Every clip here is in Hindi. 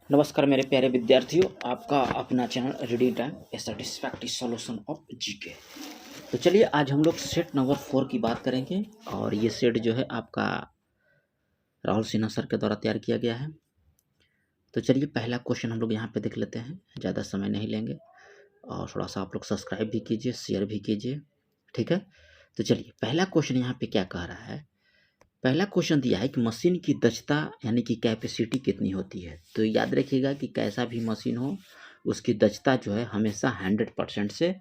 नमस्कार मेरे प्यारे विद्यार्थियों, आपका अपना channel reading time A satisfactory solution of GK. तो चलिए आज हम लोग सेट नंबर 4 की बात करेंगे और ये सेट जो है आपका राहुल सिन्हा सर के द्वारा तैयार किया गया है। तो चलिए पहला क्वेश्चन हम लोग यहाँ पे देख लेते हैं, ज़्यादा समय नहीं लेंगे और थोड़ा सा आप लोग सब्सक्राइब भी कीजिए, शेयर भी कीजिए, ठीक है। तो चलिए पहला क्वेश्चन यहाँ पे क्या कह रहा है। पहला क्वेश्चन दिया है कि मशीन की दक्षता यानी कि कैपेसिटी कितनी होती है। तो याद रखिएगा कि कैसा भी मशीन हो उसकी दक्षता जो है हमेशा 100% से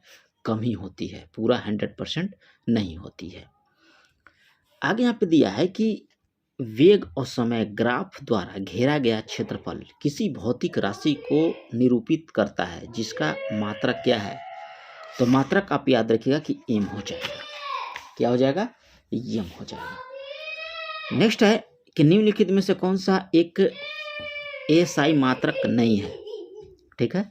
कम ही होती है, पूरा 100% नहीं होती है। आगे यहाँ पे दिया है कि वेग और समय ग्राफ द्वारा घेरा गया क्षेत्रफल किसी भौतिक राशि को निरूपित करता है जिसका मात्रक क्या है। तो मात्रक आप याद रखिएगा कि एम हो जाएगा। क्या हो जाएगा? एम हो जाएगा। नेक्स्ट है कि निम्नलिखित में से कौन सा एक एसआई मात्रक नहीं है, ठीक है।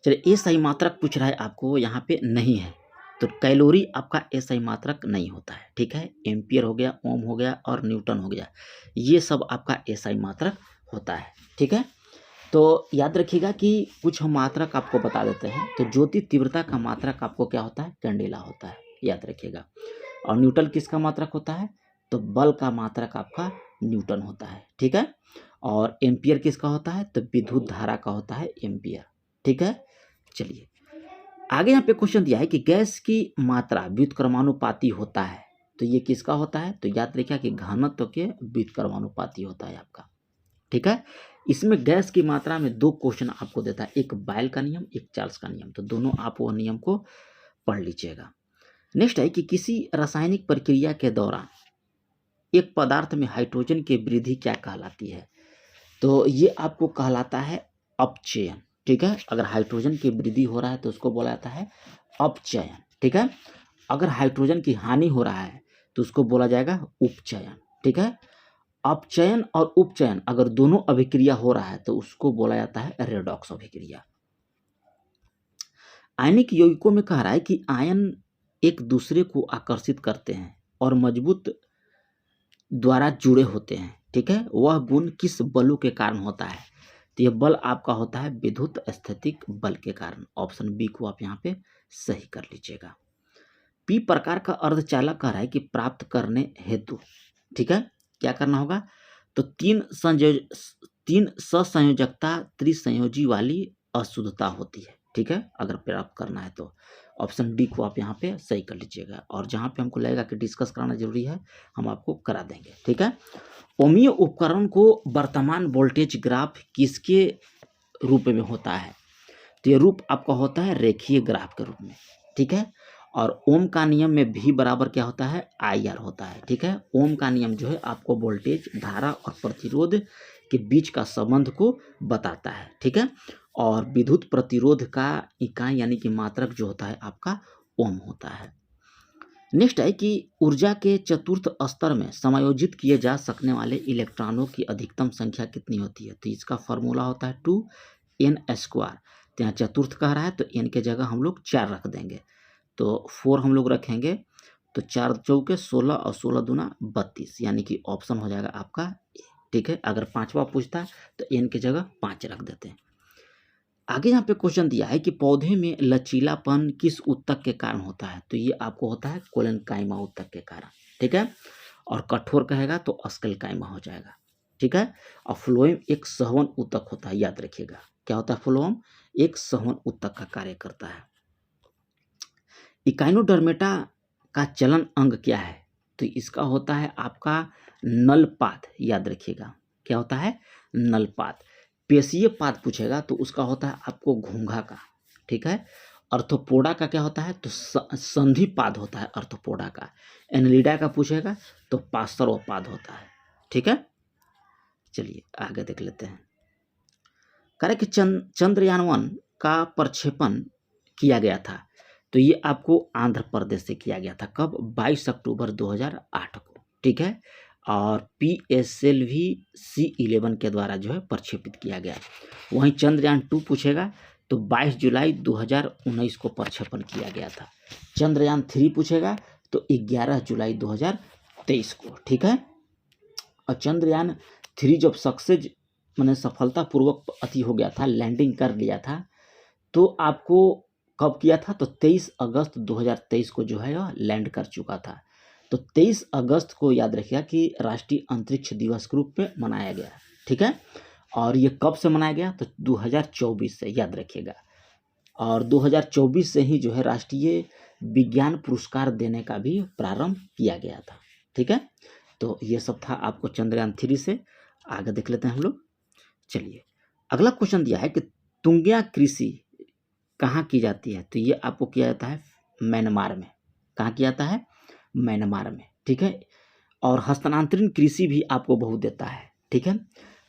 चलिए एसआई मात्रक पूछ रहा है आपको, यहाँ पे नहीं है। तो कैलोरी आपका एसआई मात्रक नहीं होता है, ठीक है। एम्पियर हो गया, ओम हो गया और न्यूटन हो गया, ये सब आपका एसआई मात्रक होता है, ठीक है। तो याद रखिएगा कि कुछ हम मात्रक आपको बता देते हैं। तो ज्योति तीव्रता का मात्रक आपको क्या होता है? कैंडेला होता है, याद रखिएगा। और न्यूटन किसका मात्रक होता है? तो बल का मात्रक आपका न्यूटन होता है, ठीक है। और एम्पियर किसका होता है? तो विद्युत धारा का होता है एम्पियर, ठीक है। चलिए आगे यहाँ पे क्वेश्चन दिया है कि गैस की मात्रा व्युत्क्रमानुपाती होता है। तो ये किसका होता है? तो याद रखिएगा कि घनत्व के व्युत्क्रमानुपाती होता है आपका, ठीक है। इसमें गैस की मात्रा में दो क्वेश्चन आपको देता है, एक बायल का नियम, एक चार्ल्स का नियम। तो दोनों आप वो नियम को पढ़ लीजिएगा। नेक्स्ट है कि किसी रासायनिक प्रक्रिया के दौरान एक पदार्थ में हाइड्रोजन की वृद्धि क्या कहलाती है। तो ये आपको कहलाता है अपचयन, ठीक है। अगर हाइड्रोजन की वृद्धि हो रहा है तो उसको बोला जाता है अपचयन, ठीक है। अगर हाइड्रोजन की हानि हो रहा है तो उसको बोला जाएगा उपचयन, ठीक है। अपचयन और उपचयन अगर दोनों अभिक्रिया हो रहा है तो उसको बोला जाता है रेडॉक्स अभिक्रिया। आयनिक यौगिकों में कह रहा है कि आयन एक दूसरे को आकर्षित करते हैं और मजबूत द्वारा जुड़े होते हैं, ठीक है। वह गुण किस बलों के कारण होता है? तो यह बल आपका होता है विद्युत स्थैतिक बल के कारण। ऑप्शन बी को आप यहाँ पे सही कर लीजिएगा। पी प्रकार का अर्धचालक कह रहा है कि प्राप्त करने हेतु, ठीक है, क्या करना होगा? तो तीन ससंयोजकता त्रिसंयोजी वाली अशुद्धता होती है, ठीक है, अगर प्राप्त करना है तो। ऑप्शन डी को आप यहाँ पे सही कर लीजिएगा। और जहाँ पे हमको लगेगा कि डिस्कस कराना जरूरी है हम आपको करा देंगे, ठीक है। ओमियो उपकरण को वर्तमान वोल्टेज ग्राफ किसके रूप में होता है? तो ये रूप आपका होता है रेखीय ग्राफ के रूप में, ठीक है। और ओम का नियम में भी बराबर क्या होता है? आई आर होता है, ठीक है। ओम का नियम जो है आपको वोल्टेज, धारा और प्रतिरोध के बीच का संबंध को बताता है, ठीक है। और विद्युत प्रतिरोध का इकाई यानी कि मात्रक जो होता है आपका ओम होता है। नेक्स्ट है कि ऊर्जा के चतुर्थ स्तर में समायोजित किए जा सकने वाले इलेक्ट्रॉनों की अधिकतम संख्या कितनी होती है? तो इसका फॉर्मूला होता है 2n²। तो यहाँ चतुर्थ कह रहा है तो n के जगह हम लोग 4 रख देंगे, तो 4 हम लोग रखेंगे। तो 4 चौके 16 और 16 दूना 32, यानी कि ऑप्शन हो जाएगा आपका ए, ठीक है। अगर पांचवा पूछता है तो n के जगह 5 रख देते हैं। आगे यहाँ पे क्वेश्चन दिया है कि पौधे में लचीलापन किस उत्तक के कारण होता है? तो ये आपको होता है कोलेनकाइमा उत्तक के कारण, ठीक है। और कठोर कहेगा तो अस्केलकाइमा हो जाएगा, ठीक है। और फ्लोएम एक सहवन उत्तक होता है, याद रखिएगा। क्या होता है? फ्लोएम एक सहवन उत्तक का कार्य करता है। इकाइनोडर्मेटा का चलन अंग क्या है? तो इसका होता है आपका नलपात, याद रखिएगा। क्या होता है? नलपात। पेशीय पाद पूछेगा तो उसका होता है आपको घोंघा का, ठीक है। अर्थोपोडा का क्या होता है? तो संधि पाद होता है अर्थोपोडा का। एनलिडा का पूछेगा तो पार्श्व पाद होता है, ठीक है। चलिए आगे देख लेते हैं। करें कि चंद्रयान-1 का प्रक्षेपण किया गया था। तो ये आपको आंध्र प्रदेश से किया गया था। कब? 22 अक्टूबर 2008 को, ठीक है। और PSLV C11 के द्वारा जो है प्रक्षेपित किया गया। वहीं चंद्रयान-2 पूछेगा तो 22 जुलाई 2019 को प्रक्षेपण किया गया था। चंद्रयान-3 पूछेगा तो 11 जुलाई 2023 को, ठीक है। और चंद्रयान 3 जब सक्सेस मैंने सफलतापूर्वक अति हो गया था, लैंडिंग कर लिया था, तो आपको कब किया था, तो 23 अगस्त 2023 को जो है यह लैंड कर चुका था। तो 23 अगस्त को याद रखिएगा कि राष्ट्रीय अंतरिक्ष दिवस के रूप में मनाया गया, ठीक है। और ये कब से मनाया गया, तो 2024 से, याद रखिएगा। और 2024 से ही जो है राष्ट्रीय विज्ञान पुरस्कार देने का भी प्रारंभ किया गया था, ठीक है। तो ये सब था आपको चंद्रयान 3 से। आगे देख लेते हैं हम लोग। चलिए, अगला क्वेश्चन दिया है कि तुंगिया कृषि कहाँ की जाती है, तो ये आपको किया जाता है म्यांमार में। कहाँ किया जाता है, म्यांमार में, ठीक है। और हस्तांतरण कृषि भी आपको बहुत देता है, ठीक है।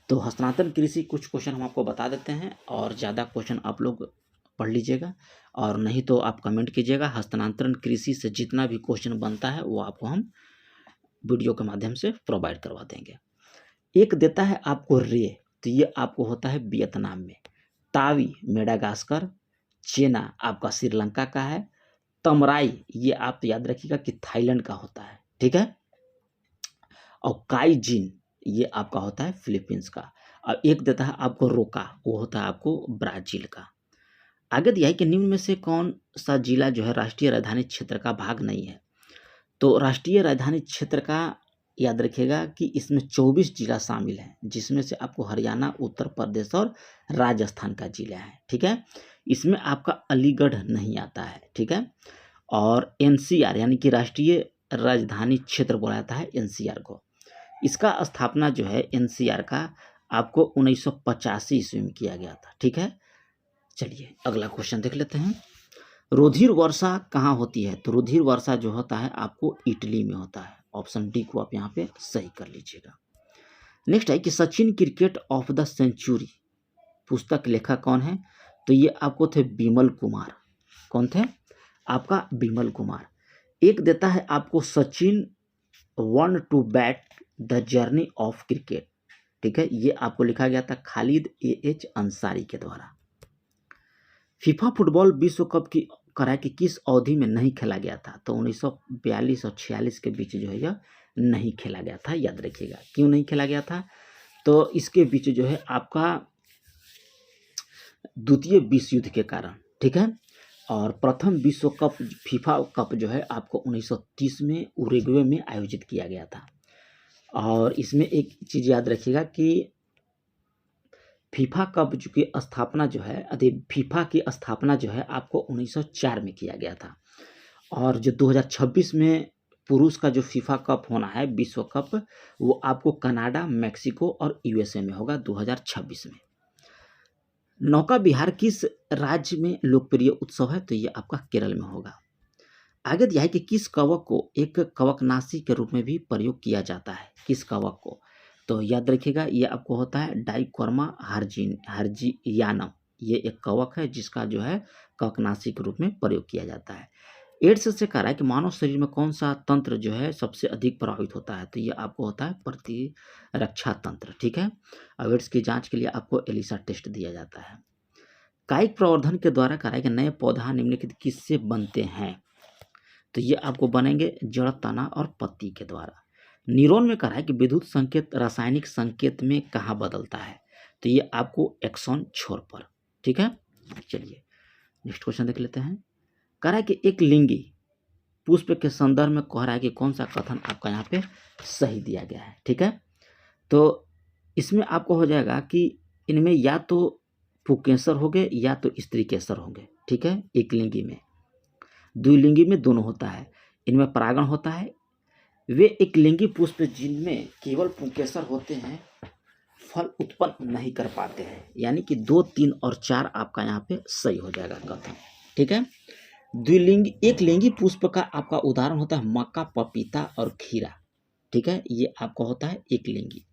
तो हस्तांतरण कृषि कुछ क्वेश्चन हम आपको बता देते हैं, और ज़्यादा क्वेश्चन आप लोग पढ़ लीजिएगा, और नहीं तो आप कमेंट कीजिएगा। हस्तांतरण कृषि से जितना भी क्वेश्चन बनता है वो आपको हम वीडियो के माध्यम से प्रोवाइड करवा देंगे। एक देता है आपको रे, तो ये आपको होता है वियतनाम में। तावी मेडागास्कर, चेना आपका श्रीलंका का है। तमराई ये आप याद रखिएगा कि थाईलैंड का होता है, ठीक है। और काईजिन ये आपका होता है फिलीपींस का। और एक देता है आपको रोका, वो होता है आपको ब्राजील का। आगे दिया है कि निम्न में से कौन सा जिला जो है राष्ट्रीय राजधानी क्षेत्र का भाग नहीं है, तो राष्ट्रीय राजधानी क्षेत्र का याद रखिएगा कि इसमें 24 जिला शामिल हैं, जिसमें से आपको हरियाणा, उत्तर प्रदेश और राजस्थान का जिला है, ठीक है। इसमें आपका अलीगढ़ नहीं आता है, ठीक है। और एनसीआर यानी कि राष्ट्रीय राजधानी क्षेत्र बोला जाता है एनसीआर को। इसका स्थापना जो है एनसीआर का आपको 1985 ईस्वी में किया गया था, ठीक है। चलिए अगला क्वेश्चन देख लेते हैं। रुधिर वर्षा कहाँ होती है, तो रुधिर वर्षा जो होता है आपको इटली में होता है। ऑप्शन डी को आप यहाँ पे सही कर लीजिएगा। नेक्स्ट है कि Sachin cricket of the century पुस्तक लेखक कौन है, तो ये आपको थे बिमल कुमार। कौन थे, आपका बिमल कुमार। एक देता है आपको Sachin one two bat the journey of cricket, ठीक है। ये आपको लिखा गया था खालिद एएच अंसारी के द्वारा। फीफा फुटबॉल विश्व कप की कराए कि किस अवधि में नहीं खेला गया था, तो 1942 और 46 के बीच जो है यह नहीं खेला गया था। याद रखिएगा क्यों नहीं खेला गया था, तो इसके बीच जो है आपका द्वितीय विश्व युद्ध के कारण, ठीक है। और प्रथम विश्व कप फीफा कप जो है आपको 1930 में उरुग्वे में आयोजित किया गया था। और इसमें एक चीज़ याद रखिएगा कि फीफा कप की स्थापना जो है फीफा की स्थापना जो है आपको 1904 में किया गया था। और जो 2026 में पुरुष का जो फीफा कप होना है विश्व कप, वो आपको कनाडा, मैक्सिको और यूएसए में होगा 2026 में। नौका विहार किस राज्य में लोकप्रिय उत्सव है, तो ये आपका केरल में होगा। आगे दिया है कि किस कवक को एक कवकनाशी के रूप में भी प्रयोग किया जाता है, किस कवक को, तो याद रखिएगा ये आपको होता है डाइकोर्मा हर्जियानम। ये एक कवक है जिसका जो है कवकनाशी के रूप में प्रयोग किया जाता है। एड्स से कह रहा है कि मानव शरीर में कौन सा तंत्र जो है सबसे अधिक प्रभावित होता है, तो ये आपको होता है प्रतिरक्षा तंत्र, ठीक है। अब एड्स की जांच के लिए आपको एलिसा टेस्ट दिया जाता है। कायिक प्रवर्धन के द्वारा कह रहा है कि नए पौधा निम्नलिखित किससे बनते हैं, तो ये आपको बनेंगे जड़, तना और पत्ती के द्वारा। न्यूरॉन में कह रहा है कि विद्युत संकेत रासायनिक संकेत में कहाँ बदलता है, तो ये आपको एक्सॉन छोर पर, ठीक है। चलिए नेक्स्ट क्वेश्चन देख लेते हैं। कह रहा है कि एक लिंगी पुष्प के संदर्भ में कह रहा है कि कौन सा कथन आपका यहाँ पे सही दिया गया है, ठीक है। तो इसमें आपको हो जाएगा कि इनमें या तो पुंकेसर होंगे या तो स्त्री केसर होंगे, ठीक है। एक लिंगी में, द्विलिंगी में दोनों होता है। इनमें परागण होता है। वे एक लिंगी पुष्प जिनमें केवल पुंकेसर होते हैं फल उत्पन्न नहीं कर पाते हैं, यानी कि 2, 3 और 4 आपका यहाँ पे सही हो जाएगा कथन, ठीक है। द्विलिंगी एक लिंगी पुष्प का आपका उदाहरण होता है मक्का, पपीता और खीरा, ठीक है। ये आपका होता है एक लिंगी।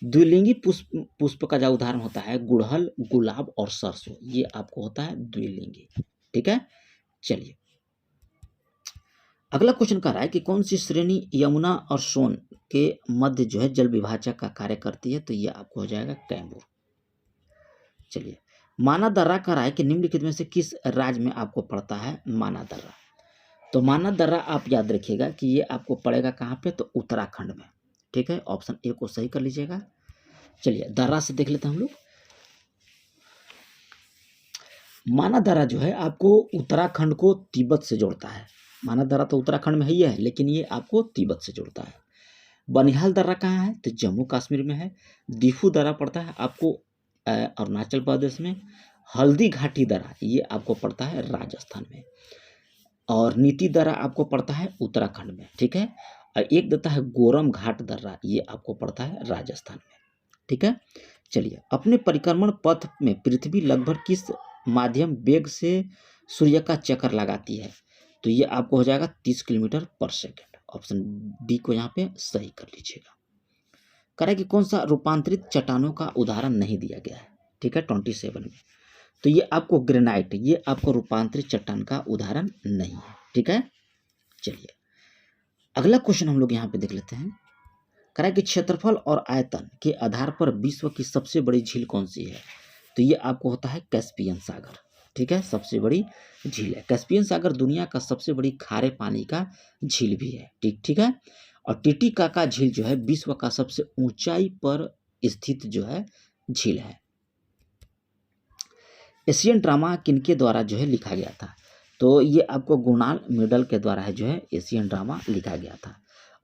द्विलिंगी पुष्प का जो उदाहरण होता है गुड़हल, गुलाब और सरसों, ये आपको होता है द्विलिंगी, ठीक है। चलिए अगला क्वेश्चन कह रहा है कि कौन सी श्रेणी यमुना और सोन के मध्य जो है जल विभाजक का कार्य करती है, तो ये आपको हो जाएगा कैमूर। चलिए माना दर्रा कह रहा है कि निम्नलिखित में से किस राज्य में आपको पड़ता है माना दर्रा, तो माना दर्रा आप याद रखिएगा कि ये आपको पड़ेगा कहाँ पे, तो उत्तराखंड में। ठीक है, ऑप्शन ए को सही कर लीजिएगा। चलिए दर्रा से देख लेते हैं हम लोग। माना दर्रा जो है आपको उत्तराखंड को तिब्बत से जोड़ता है। माना दर्रा तो उत्तराखंड में ही है, लेकिन ये आपको तिब्बत से जोड़ता है। बनिहाल दर्रा कहाँ है, तो जम्मू कश्मीर में है। दिफू दर्रा पड़ता है आपको अरुणाचल प्रदेश में। हल्दी घाटी दर्रा ये आपको पड़ता है राजस्थान में। और नीति दर्रा आपको पड़ता है उत्तराखंड में। ठीक है, और एक देता है गोरम घाट दर्रा, ये आपको पड़ता है राजस्थान में। ठीक है, चलिए अपने परिक्रमण पथ में पृथ्वी लगभग किस माध्यम वेग से सूर्य का चक्कर लगाती है, तो ये आपको हो जाएगा 30 किलोमीटर पर सेकेंड। ऑप्शन डी को यहाँ पे सही कर लीजिएगा। करें कि कौन सा रूपांतरित चट्टानों का उदाहरण नहीं दिया गया है। ठीक है, 27 में। तो ये आपको ग्रेनाइट, ये आपको रूपांतरित चट्टान का उदाहरण नहीं है। ठीक है, चलिए अगला क्वेश्चन हम लोग यहाँ पे देख लेते हैं। करें कि क्षेत्रफल और आयतन के आधार पर विश्व की सबसे बड़ी झील कौन सी है, तो ये आपको होता है कैस्पियन सागर। ठीक है, सबसे बड़ी झील है कैस्पियन सागर। दुनिया का सबसे बड़ी खारे पानी का झील भी है। ठीक है, और टिटिकाका झील जो है विश्व का सबसे ऊंचाई पर स्थित जो है झील है। एशियन ड्रामा किनके द्वारा जो है लिखा गया था, तो ये आपको गुणाल मेडल के द्वारा है जो है एशियन ड्रामा लिखा गया था।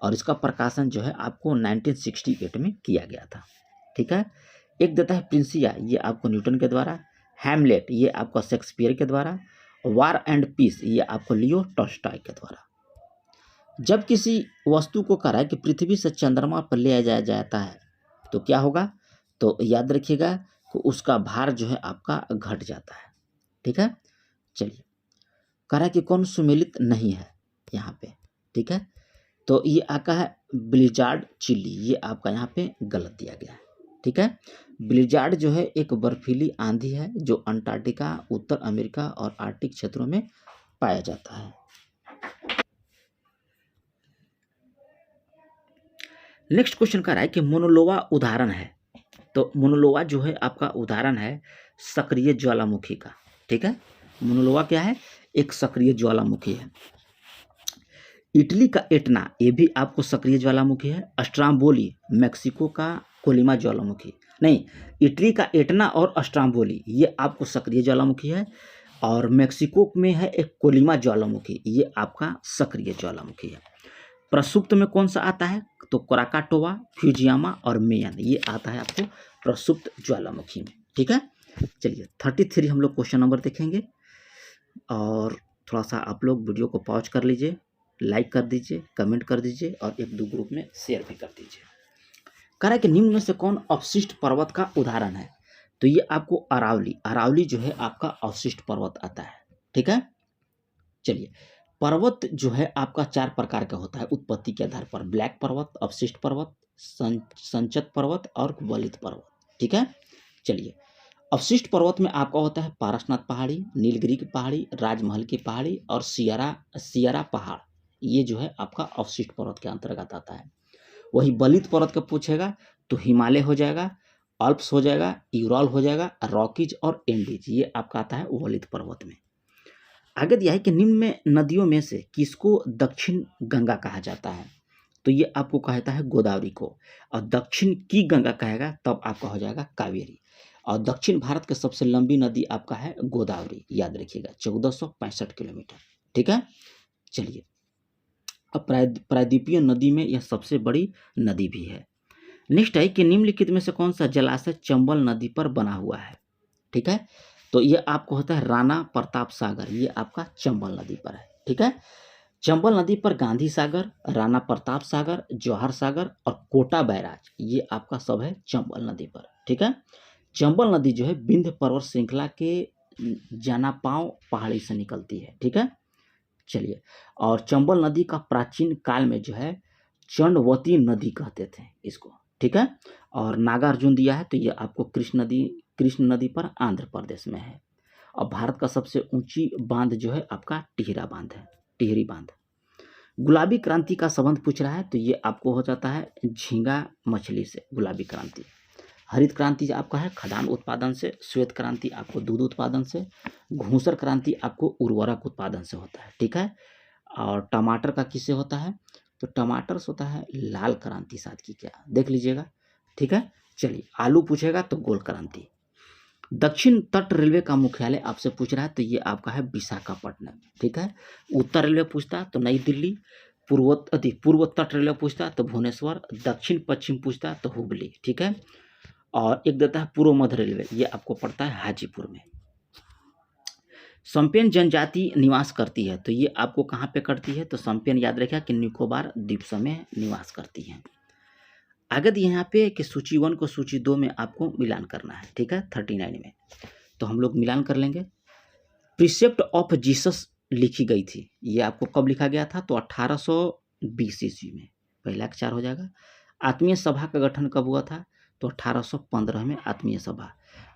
और इसका प्रकाशन जो है आपको 1968 में किया गया था। ठीक है, एक देता है प्रिंसिया, ये आपको न्यूटन के द्वारा। हैमलेट ये आपका शेक्सपियर के द्वारा। वार एंड पीस ये आपको लियो टॉल्स्टॉय के द्वारा। जब किसी वस्तु को कहा है कि पृथ्वी से चंद्रमा पर ले जाया जाता है तो क्या होगा, तो याद रखिएगा कि उसका भार जो है आपका घट जाता है। ठीक है, चलिए कह रहा है कि कौन सुमेलित नहीं है यहाँ पे। ठीक है, तो ये आपका है ब्लिजार्ड चिली, ये आपका यहाँ पे गलत दिया गया है। ठीक है, ब्लिजार्ड जो है एक बर्फीली आंधी है जो अंटार्कटिका, उत्तर अमेरिका और आर्कटिक क्षेत्रों में पाया जाता है। नेक्स्ट क्वेश्चन कह रहा है कि मोनोलोवा उदाहरण है, तो मोनोलोवा जो है आपका उदाहरण है सक्रिय ज्वालामुखी का। ठीक है, मोनोलोवा क्या है, एक सक्रिय ज्वालामुखी है। इटली का एटना ये भी आपको सक्रिय ज्वालामुखी है। अस्ट्राम्बोली मेक्सिको का कोलिमा ज्वालामुखी, नहीं, इटली का एटना और अस्ट्राम्बोली ये आपको सक्रिय ज्वालामुखी है। और मेक्सिको में है एक कोलिमा ज्वालामुखी, ये आपका सक्रिय ज्वालामुखी है। प्रसुप्त में कौन सा आता है, तो क्राकाटोवा, फ्यूजियामा और मेयन ये आता है आपको प्रसुप्त ज्वालामुखी में। ठीक है, चलिए 33 हम लोग क्वेश्चन नंबर देखेंगे। और थोड़ा सा आप लोग वीडियो को पॉज कर लीजिए, लाइक कर दीजिए, कमेंट कर दीजिए और एक दो ग्रुप में शेयर भी कर दीजिए। कह रहा है कि निम्न में से कौन अवशिष्ट पर्वत का उदाहरण है, तो ये आपको अरावली, अरावली जो है आपका अवशिष्ट पर्वत आता है। ठीक है, चलिए पर्वत जो है आपका 4 प्रकार का होता है उत्पत्ति के आधार पर। ब्लैक पर्वत, अवशिष्ट पर्वत, संचत पर्वत और वलित पर्वत। ठीक है, चलिए अवशिष्ट पर्वत में आपका होता है पारसनाथ पहाड़ी, नीलगिरी की पहाड़ी, राजमहल की पहाड़ी और सियरा पहाड़, ये जो है आपका अवशिष्ट पर्वत के अंतर्गत आता है। वही वलित पर्वत का पूछेगा तो हिमालय हो जाएगा, अल्प्स हो जाएगा, यूरॉल हो जाएगा, रॉकीज और एंडीज, ये आपका आता है वलित पर्वत में। आगे दिया है कि निम्न में नदियों में से किसको दक्षिण गंगा कहा जाता है, तो ये आपको कहता है गोदावरी को। और दक्षिण की गंगा कहेगा तब आपका हो जाएगा कावेरी। और दक्षिण भारत की सबसे लंबी नदी आपका है गोदावरी, याद रखिएगा 1465 किलोमीटर। ठीक है, चलिए अब प्रायद्वीपीय नदी में यह सबसे बड़ी नदी भी है। नेक्स्ट है कि निम्नलिखित में से कौन सा जलाशय चंबल नदी पर बना हुआ है। ठीक है, तो ये आपको होता है राणा प्रताप सागर, ये आपका चंबल नदी पर है। ठीक है, चंबल नदी पर गांधी सागर, राणा प्रताप सागर, जवाहर सागर और कोटा बैराज, ये आपका सब है चंबल नदी पर। ठीक है, चंबल नदी जो है विंध्य पर्वत श्रृंखला के जनापांव पहाड़ी से निकलती है। ठीक है, चलिए और चंबल नदी का प्राचीन काल में जो है चंडवती नदी कहते थे इसको। ठीक है, और नागार्जुन दिया है तो ये आपको कृष्ण नदी पर आंध्र प्रदेश में है। और भारत का सबसे ऊंची बांध जो है आपका टिहरा बांध है, टिहरी बांध। गुलाबी क्रांति का संबंध पूछ रहा है तो ये आपको हो जाता है झींगा मछली से गुलाबी क्रांति। हरित क्रांति आपका है खदान उत्पादन से, श्वेत क्रांति आपको दूध उत्पादन से, घूसर क्रांति आपको उर्वरक उत्पादन से होता है। ठीक है, और टमाटर का किससे होता है? तो टमाटर से होता है लाल क्रांति साथ की, क्या देख लीजिएगा, ठीक है। चलिए आलू पूछेगा तो गोल क्रांति। दक्षिण तट रेलवे का मुख्यालय आपसे पूछ रहा है तो ये आपका है विशाखापट्टनम, ठीक है। उत्तर रेलवे पूछता तो नई दिल्ली, पूर्व तट रेलवे पूछता तो भुवनेश्वर, दक्षिण पश्चिम पूछता तो हुबली, ठीक है। और एक देता है पूर्व मध्य रेलवे, ये आपको पड़ता है हाजीपुर में। सम्पेन जनजाति निवास करती है तो ये आपको कहाँ पे करती है? तो सम्पेन याद रखिए कि निकोबार द्वीप समूह में निवास करती है। आगे दिए यहाँ पे कि सूची 1 को सूची 2 में आपको मिलान करना है, ठीक है, 39 में। तो हम लोग मिलान कर लेंगे। प्रिसेप्ट ऑफ जीसस लिखी गई थी, ये आपको कब लिखा गया था? तो 1820 ईस्वी में, पहला का 4 हो जाएगा। आत्मीय सभा का गठन कब हुआ था? तो 1815 में आत्मीय सभा।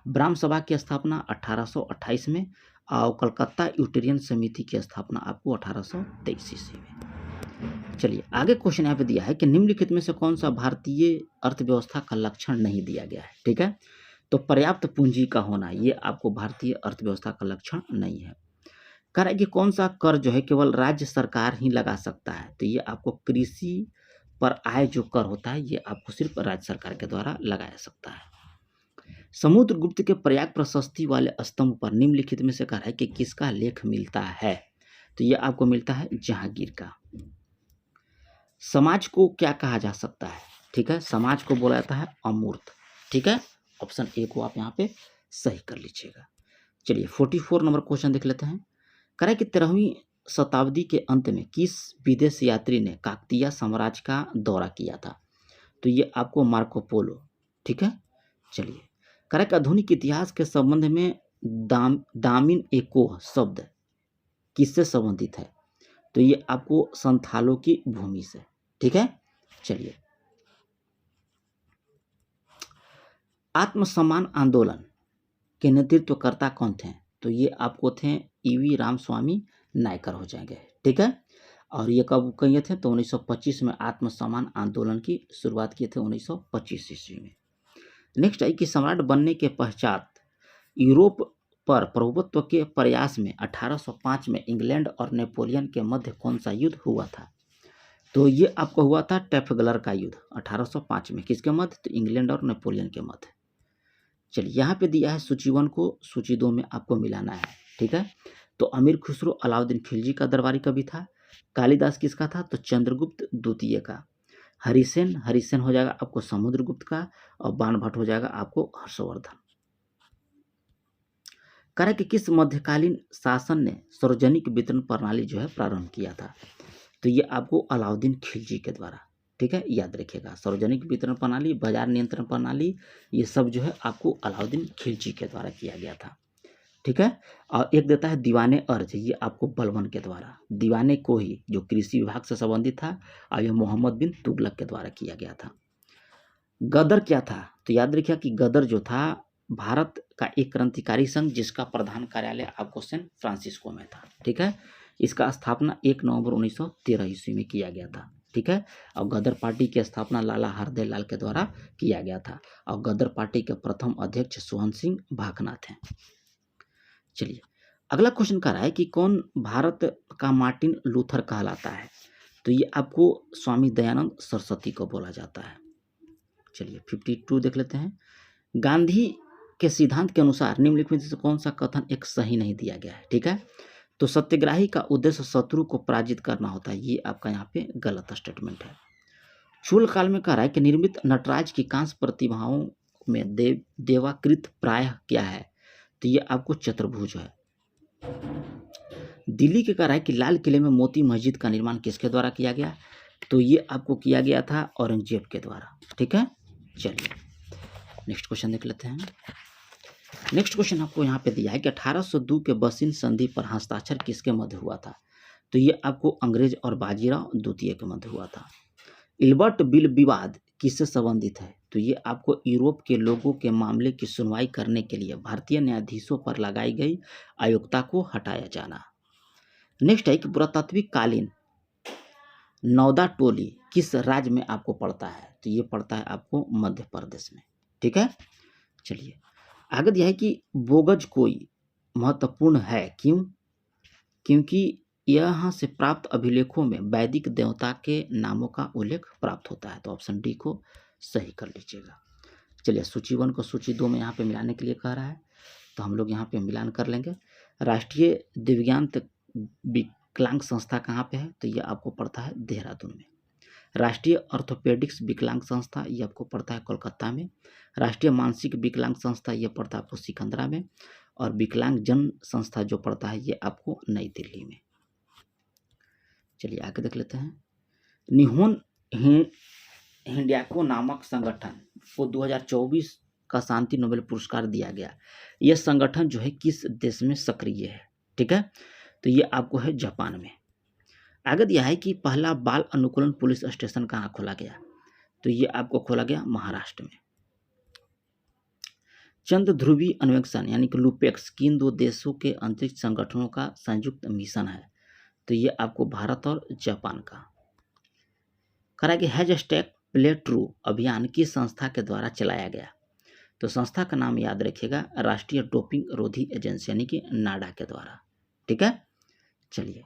ब्राह्म सभा की स्थापना 1828 में, और कलकत्ता यूटेरियन समिति की स्थापना आपको 1823 ईस्वी में। चलिए आगे क्वेश्चन यहाँ पे दिया है कि निम्नलिखित में से कौन सा भारतीय अर्थव्यवस्था का लक्षण नहीं दिया गया है, ठीक है। तो पर्याप्त पूंजी का होना, ये आपको भारतीय अर्थव्यवस्था का लक्षण नहीं है। कह रहा है कि कौन सा कर जो है केवल राज्य सरकार ही लगा सकता है? तो ये आपको कृषि पर आय जो कर होता है ये आपको सिर्फ राज्य सरकार के द्वारा लगाया सकता है। समुद्रगुप्त के प्रयाग प्रशस्ति वाले स्तंभ पर निम्नलिखित में से कह रहा है कि किसका लेख मिलता है? तो ये आपको मिलता है जहांगीर का। समाज को क्या कहा जा सकता है? ठीक है, समाज को बोला जाता है अमूर्त, ठीक है। ऑप्शन ए को आप यहाँ पे सही कर लीजिएगा। चलिए 44 नंबर क्वेश्चन देख लेते हैं। कह रहा है कि 13वीं शताब्दी के अंत में किस विदेश यात्री ने काकतीय साम्राज्य का दौरा किया था? तो ये आपको मार्को पोलो, ठीक है। चलिए कह रहा है कि आधुनिक इतिहास के संबंध में दामिन एकोह शब्द किससे संबंधित है? तो ये आपको संथालों की भूमि से, ठीक है। चलिए आत्मसम्मान आंदोलन के नेतृत्वकर्ता कौन थे? तो ये आपको थे ईवी रामस्वामी नायकर हो जाएंगे, ठीक है। और ये कब किए थे? तो 1925 में आत्मसम्मान आंदोलन की शुरुआत किए थे 1925 ईस्वी में। नेक्स्ट है कि सम्राट बनने के पश्चात यूरोप पर प्रभुत्व के प्रयास में 1805 में इंग्लैंड और नेपोलियन के मध्य कौन सा युद्ध हुआ था? तो ये आपको हुआ था ट्रैफलगर का युद्ध 1805 में। किसके मध्य? तो इंग्लैंड और नेपोलियन के मध्य। चलिए यहाँ पे दिया है सूची 1 को सूची 2 में आपको मिलाना है, ठीक है। तो अमीर खुसरो अलाउद्दीन खिलजी का दरबारी कवि था। कालिदास किसका था? तो चंद्रगुप्त द्वितीय का। हरिसेन हो जाएगा आपको समुद्रगुप्त का, और बाणभट्ट हो जाएगा आपको हर्षवर्धन। कह रहा है कि किस मध्यकालीन शासन ने सार्वजनिक वितरण प्रणाली जो है प्रारंभ किया था? तो ये आपको अलाउद्दीन खिलजी के द्वारा, ठीक है, याद रखिएगा। सार्वजनिक वितरण प्रणाली, बाजार नियंत्रण प्रणाली, ये सब जो है आपको अलाउद्दीन खिलजी के द्वारा किया गया था, ठीक है। और एक देता है दीवाने अर्ज, ये आपको बलबन के द्वारा, दीवाने को ही जो कृषि विभाग से संबंधित था, और यह मोहम्मद बिन तुगलक के द्वारा किया गया था। गदर क्या था? तो याद रखिए कि गदर जो था भारत का एक क्रांतिकारी संघ जिसका प्रधान कार्यालय आपको सैन फ्रांसिस्को में था, ठीक है। इसका स्थापना 1 नवंबर 1913 ईस्वी में किया गया था, ठीक है। और गदर पार्टी की स्थापना लाला हरदय लाल के द्वारा किया गया था, और गदर पार्टी के प्रथम अध्यक्ष सोहन सिंह भाकना थे। चलिए अगला क्वेश्चन कह रहा है कि कौन भारत का मार्टिन लूथर कहलाता है? तो ये आपको स्वामी दयानंद सरस्वती को बोला जाता है। चलिए 52 देख लेते हैं। गांधी के सिद्धांत के अनुसार निम्नलिखित में से कौन सा कथन एक सही नहीं दिया गया है? ठीक है, तो सत्याग्रही का उद्देश्य शत्रु को पराजित करना होता है, ये आपका यहाँ पे गलत स्टेटमेंट है। चोल काल में कह रहा है कि निर्मित नटराज की कांस्य प्रतिमाओं में देवाकृत प्रायः क्या है? तो ये आपको चतुर्भुज है। दिल्ली के कह रहा है कि लाल किले में मोती मस्जिद का निर्माण किसके द्वारा किया गया? तो ये आपको किया गया था औरंगजेब के द्वारा। ठीक है, चलिए नेक्स्ट क्वेश्चन देख लेते हैं। नेक्स्ट क्वेश्चन आपको यहाँ पे दिया है कि 1802 के बसिन संधि पर हस्ताक्षर किसके मध्य हुआ था? तो ये आपको अंग्रेज और बाजीराव द्वितीय के मध्य हुआ था। इल्बर्ट बिल विवाद किससे संबंधित है? तो ये आपको यूरोप के लोगों के मामले की सुनवाई करने के लिए भारतीय न्यायाधीशों पर लगाई गई अयोग्यता को हटाया जाना। नेक्स्ट है कि पुरातात्विक कालीन नौदा टोली किस राज्य में आपको पड़ता है? तो ये पड़ता है आपको मध्य प्रदेश में। ठीक है, चलिए आगे यह है कि बोगज कोई महत्वपूर्ण है, क्यों? क्योंकि यहाँ से प्राप्त अभिलेखों में वैदिक देवता के नामों का उल्लेख प्राप्त होता है। तो ऑप्शन डी को सही कर लीजिएगा। चलिए सूची 1 को सूची 2 में यहाँ पे मिलाने के लिए कह रहा है, तो हम लोग यहाँ पे मिलान कर लेंगे। राष्ट्रीय दिव्यांग विकलांग संस्था कहाँ पे है, तो ये आपको पड़ता है देहरादून में। राष्ट्रीय ऑर्थोपेडिक्स विकलांग संस्था ये आपको पड़ता है कोलकाता में। राष्ट्रीय मानसिक विकलांग संस्था ये पड़ता है आपको सिकंदरा में। और विकलांग जन संस्था जो पड़ता है ये आपको नई दिल्ली में। चलिए आगे देख लेते हैं। निहोन हिंड्याको नामक संगठन को 2024 का शांति नोबेल पुरस्कार दिया गया। यह संगठन जो है किस देश में सक्रिय है, ठीक है, तो ये आपको है जापान में। आगे दिया है कि पहला बाल अनुकूलन पुलिस स्टेशन कहाँ खोला गया, तो ये आपको खोला गया महाराष्ट्र में। चंद्र ध्रुवी अन्वेषण यानी कि लूपेक्स किन 2 देशों के अंतरिक्ष संगठनों का संयुक्त मिशन है, तो ये आपको भारत और जापान का। करा कि हैशटैग प्ले ट्रू अभियान किस संस्था के द्वारा चलाया गया, तो संस्था का नाम याद रखिएगा राष्ट्रीय डोपिंग रोधी एजेंसी यानी कि नाडा के द्वारा, ठीक है। चलिए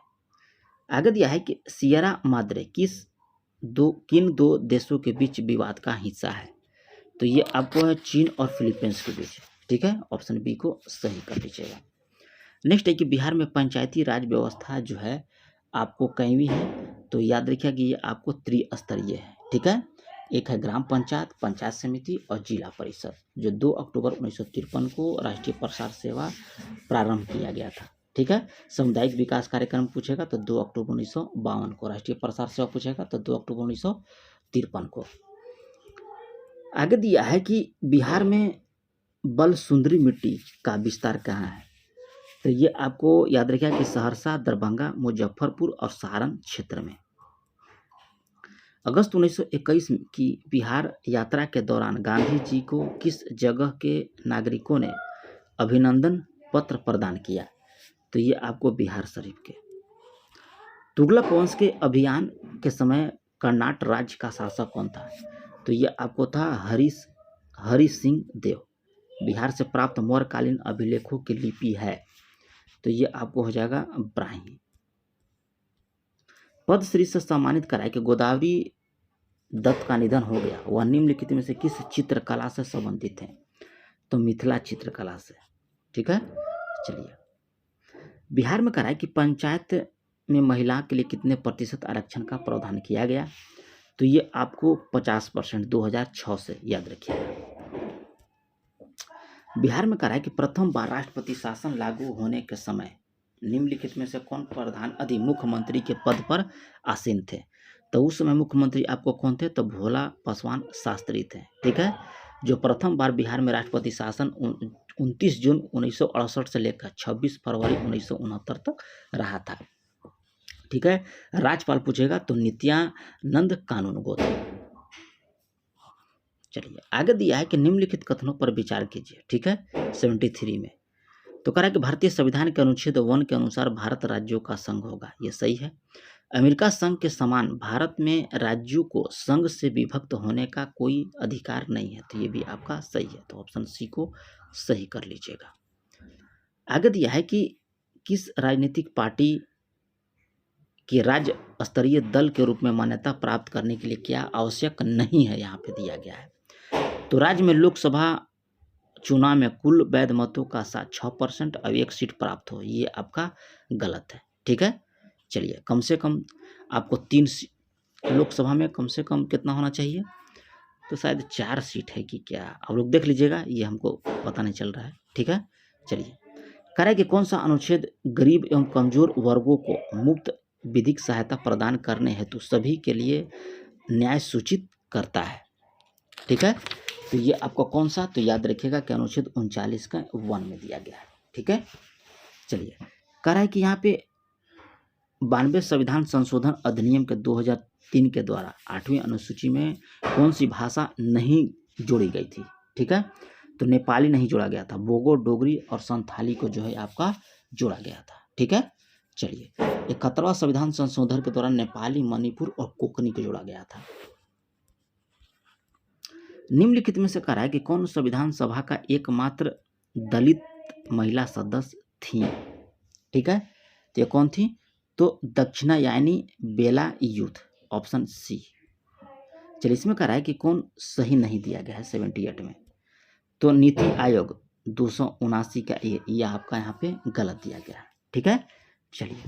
आगे दिया है कि सियरा माद्रे किन 2 देशों के बीच विवाद का हिस्सा है, तो ये आपको है चीन और फिलीपींस के बीच, ठीक है। ऑप्शन बी को सही कर लीजिएगा। नेक्स्ट है कि बिहार में पंचायती राज व्यवस्था जो है आपको कैवी है, तो याद रखिएगा कि ये आपको त्रिस्तरीय है, ठीक है। एक है ग्राम पंचायत, पंचायत समिति और जिला परिषद, जो 2 अक्टूबर 1953 को राष्ट्रीय प्रसार सेवा प्रारंभ किया गया था, ठीक है। सामुदायिक विकास कार्यक्रम पूछेगा तो 2 अक्टूबर 1952 को। राष्ट्रीय प्रसार सेवा पूछेगा तो 2 अक्टूबर 1953 को। आगे दिया है कि बिहार में बल सुंदरी मिट्टी का विस्तार कहाँ है, तो ये आपको याद रखिएगा कि सहरसा, दरभंगा, मुजफ्फरपुर और सारण क्षेत्र में। अगस्त 1921 की बिहार यात्रा के दौरान गांधी जी को किस जगह के नागरिकों ने अभिनंदन पत्र प्रदान किया, तो ये आपको बिहार शरीफ के। तुगलक वंश के अभियान के समय कर्नाटक राज्य का शासक कौन था, तो ये आपको था हरि सिंह देव। बिहार से प्राप्त मौर्यकालीन अभिलेखों की लिपि है, तो ये आपको हो जाएगा ब्राह्मी। पद्मश्री से सम्मानित कराए कि गोदावरी दत्त का निधन हो गया, वह निम्नलिखित में से किस चित्रकला से संबंधित है, तो मिथिला चित्रकला से, ठीक है। चलिए बिहार में कराए कि पंचायत में महिला के लिए कितने प्रतिशत आरक्षण का प्रावधान किया गया, तो ये आपको 50% 2006 से याद रखिएगा। बिहार में कराए कि प्रथम बार राष्ट्रपति शासन लागू होने के समय निम्नलिखित में से कौन प्रधान मुख्यमंत्री के पद पर आसीन थे, तो उस समय मुख्यमंत्री आपको कौन थे, तो भोला पासवान शास्त्री थे, ठीक है। जो प्रथम बार बिहार में राष्ट्रपति शासन 29 जून 1968 से लेकर 26 फरवरी 1969 तक रहा था, ठीक है। राज्यपाल पूछेगा तो नित्यानंद कानूनगो थे। चलिए आगे दिया है कि निम्नलिखित कथनों पर विचार कीजिए, ठीक है। 73 में तो कह रहा है कि भारतीय संविधान के अनुच्छेद 1 के अनुसार भारत राज्यों का संघ होगा, ये सही है। अमेरिका संघ के समान भारत में राज्यों को संघ से विभक्त होने का कोई अधिकार नहीं है, तो ये भी आपका सही है, तो ऑप्शन सी को सही कर लीजिएगा। आगे दिया है कि किस राजनीतिक पार्टी की राज्य स्तरीय दल के रूप में मान्यता प्राप्त करने के लिए क्या आवश्यक नहीं है, यहाँ पे दिया गया है। तो राज्य में लोकसभा चुनाव में कुल वैध मतों का 6% और 1 सीट प्राप्त हो, ये आपका गलत है, ठीक है। चलिए कम से कम आपको 3 लोकसभा में कम से कम कितना होना चाहिए, तो शायद 4 सीट है कि क्या, आप लोग देख लीजिएगा, ये हमको पता नहीं चल रहा है, ठीक है। चलिए कह रहा है कि कौन सा अनुच्छेद गरीब एवं कमजोर वर्गों को मुफ्त विधिक सहायता प्रदान करने हेतु सभी के लिए न्याय सूचित करता है, ठीक है। तो ये आपको कौन सा, तो याद रखिएगा कि अनुच्छेद 39 का 1 में दिया गया है, ठीक है। चलिए कह रहा है कि यहाँ पे 92 संविधान संशोधन अधिनियम के 2003 के द्वारा 8वीं अनुसूची में कौन सी भाषा नहीं जोड़ी गई थी, ठीक है। तो नेपाली नहीं जोड़ा गया था, बोगो, डोगरी और संथाली को जो है आपका जोड़ा गया था, ठीक है। चलिए 71वां संविधान संशोधन के दौरान नेपाली, मणिपुर और कोंकणी को जोड़ा गया था। निम्नलिखित में से कह रहा है कि कौन संविधान सभा का एकमात्र दलित महिला सदस्य थी, ठीक है। तो ये कौन थी, तो दक्षिणायनी बेलायूथ, ऑप्शन सी। चलिए, इसमें कह रहा है कि कौन सही नहीं दिया गया है 78 में, तो नीति आयोग 279 का ये आपका यहाँ पे गलत दिया गया है। ठीक है, चलिए,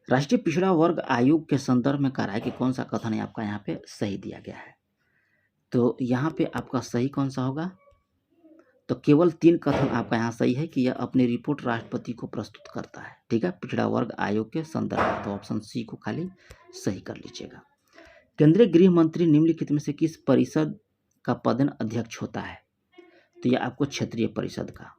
राष्ट्रीय पिछड़ा वर्ग आयोग के संदर्भ में कह रहा है कि कौन सा कथन है आपका यहाँ पे सही दिया गया है। तो यहाँ पे आपका सही कौन सा होगा, तो केवल 3 कथन आपका यहाँ सही है कि यह अपनी रिपोर्ट राष्ट्रपति को प्रस्तुत करता है। ठीक है, पिछड़ा वर्ग आयोग के संदर्भ में, तो ऑप्शन सी को खाली सही कर लीजिएगा। केंद्रीय गृह मंत्री निम्नलिखित में से किस परिषद का पदेन अध्यक्ष होता है, तो यह आपको क्षेत्रीय परिषद का।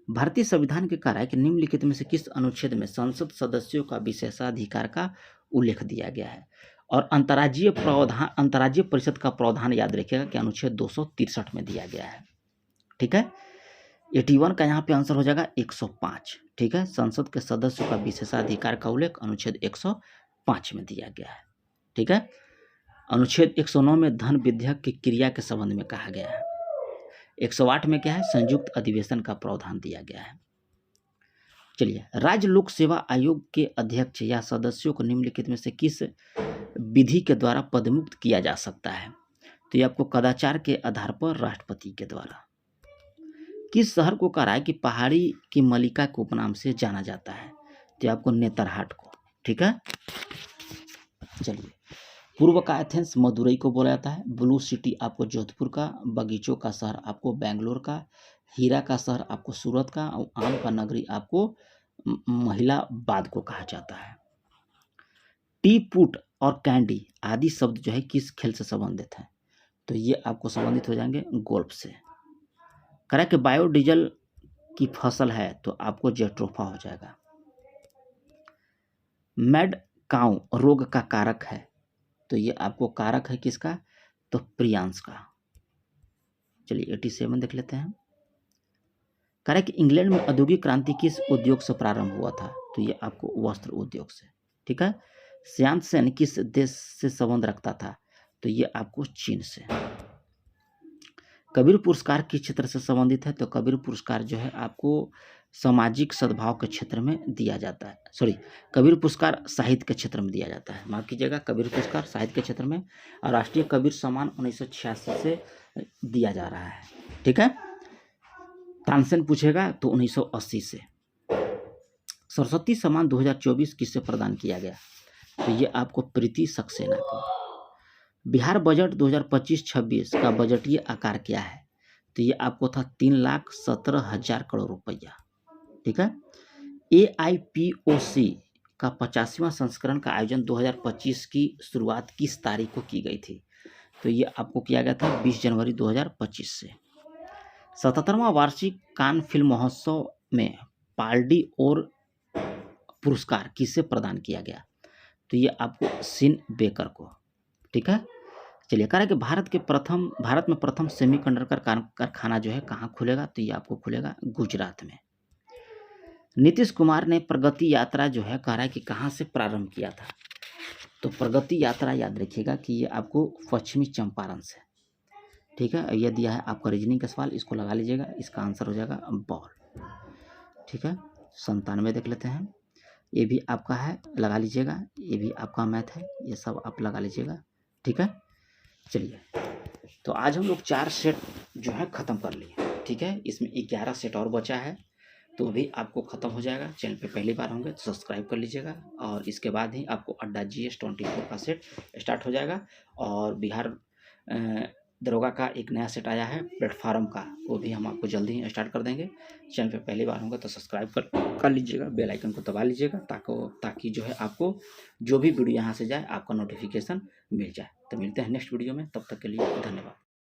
भारतीय संविधान के कह रहा है कि निम्नलिखित में से किस अनुच्छेद में संसद सदस्यों का विशेषाधिकार का उल्लेख दिया गया है, और अंतर्राज्यीय परिषद का प्रावधान याद रखिएगा कि अनुच्छेद 263 में दिया गया है। ठीक है, 81 का यहाँ पे आंसर हो जाएगा 105। ठीक है, संसद के सदस्यों का विशेषाधिकार का उल्लेख अनुच्छेद 105 में दिया गया है। ठीक है, अनुच्छेद 109 में धन विधेयक की क्रिया के संबंध में कहा गया है। 108 में क्या है, संयुक्त अधिवेशन का प्रावधान दिया गया है। चलिए, राज्य लोक सेवा आयोग के अध्यक्ष या सदस्यों को निम्नलिखित में से किस विधि के द्वारा पदमुक्त किया जा सकता है, तो ये आपको कदाचार के आधार पर राष्ट्रपति के द्वारा। किस शहर को कहा है कि पहाड़ी की मलिका के उपनाम से जाना जाता है, तो ये आपको नेतरहाट को। ठीक है, चलिए, पूर्व का एथेंस मदुरई को बोला जाता है, ब्लू सिटी आपको जोधपुर का, बगीचों का शहर आपको बेंगलोर का, हीरा का शहर आपको सूरत का, और आम का नगरी आपको महिलाबाद को कहा जाता है। टी पुट और कैंडी आदि शब्द जो है किस खेल से संबंधित है, तो ये आपको संबंधित हो जाएंगे गोल्फ से। कह कि बायोडीजल की फसल है, तो आपको जेट्रोफा हो जाएगा। मैड काउ रोग का कारक है, तो ये आपको कारक है किसका, तो प्रियांश का। चलिए, 87 देख लेते हैं। कह रहा है कि इंग्लैंड में औद्योगिक क्रांति किस उद्योग से प्रारंभ हुआ था, तो ये आपको वस्त्र उद्योग से। ठीक है, श्यांत सेन किस देश से संबंध रखता था, तो ये आपको चीन से। कबीर पुरस्कार किस क्षेत्र से संबंधित है, तो कबीर पुरस्कार जो है आपको सामाजिक सद्भाव के क्षेत्र में दिया जाता है। सॉरी, कबीर पुरस्कार साहित्य के क्षेत्र में दिया जाता है, माफ कीजिएगा, कबीर पुरस्कार साहित्य के क्षेत्र में, और राष्ट्रीय कबीर सम्मान 1986 से दिया जा रहा है। ठीक है, तानसेन पूछेगा तो 1980 से। सरस्वती सम्मान 2024 किससे प्रदान किया गया, तो ये आपको प्रीति सक्सेना को। बिहार बजट 2025-26 का बजटीय आकार क्या है, तो ये आपको था 3,17,000 करोड़ रुपया। ठीक है, AIPOC का 50वां संस्करण का आयोजन 2025 की शुरुआत किस तारीख को की गई थी, तो ये आपको किया गया था 20 जनवरी 2025 से। 77वां वार्षिक कान फिल्म महोत्सव में पाल्डी और पुरस्कार किसे प्रदान किया गया, तो ये आपको सिन बेकर को। ठीक है, चलिए, कह रहा है कि भारत में प्रथम सेमीकंडक्टर कारखाना जो है कहाँ खुलेगा, तो ये आपको खुलेगा गुजरात में। नीतीश कुमार ने प्रगति यात्रा जो है कह रहा है कि कहाँ से प्रारंभ किया था, तो प्रगति यात्रा याद रखिएगा कि ये आपको पश्चिमी चंपारण से। ठीक है, यह दिया है आपका रीजनिंग का सवाल, इसको लगा लीजिएगा, इसका आंसर हो जाएगा बॉल। ठीक है, 97 देख लेते हैं, ये भी आपका है, लगा लीजिएगा, ये भी आपका मैथ है, ये सब आप लगा लीजिएगा। ठीक है, चलिए, तो आज हम लोग 4 सेट जो है ख़त्म कर लिए। ठीक है, इसमें 11 सेट और बचा है, तो भी आपको ख़त्म हो जाएगा। चैनल पे पहली बार होंगे तो सब्सक्राइब कर लीजिएगा, और इसके बाद ही आपको अड्डा GS 24 का सेट स्टार्ट हो जाएगा। और बिहार दरोगा का एक नया सेट आया है प्लेटफार्म का, वो भी हम आपको जल्दी ही स्टार्ट कर देंगे। चैनल पे पहली बार होंगे तो सब्सक्राइब कर लीजिएगा, बेल आइकन को दबा लीजिएगा, ताकि जो है आपको जो भी वीडियो यहाँ से जाए आपका नोटिफिकेशन मिल जाए। तो मिलते हैं नेक्स्ट वीडियो में, तब तक के लिए धन्यवाद।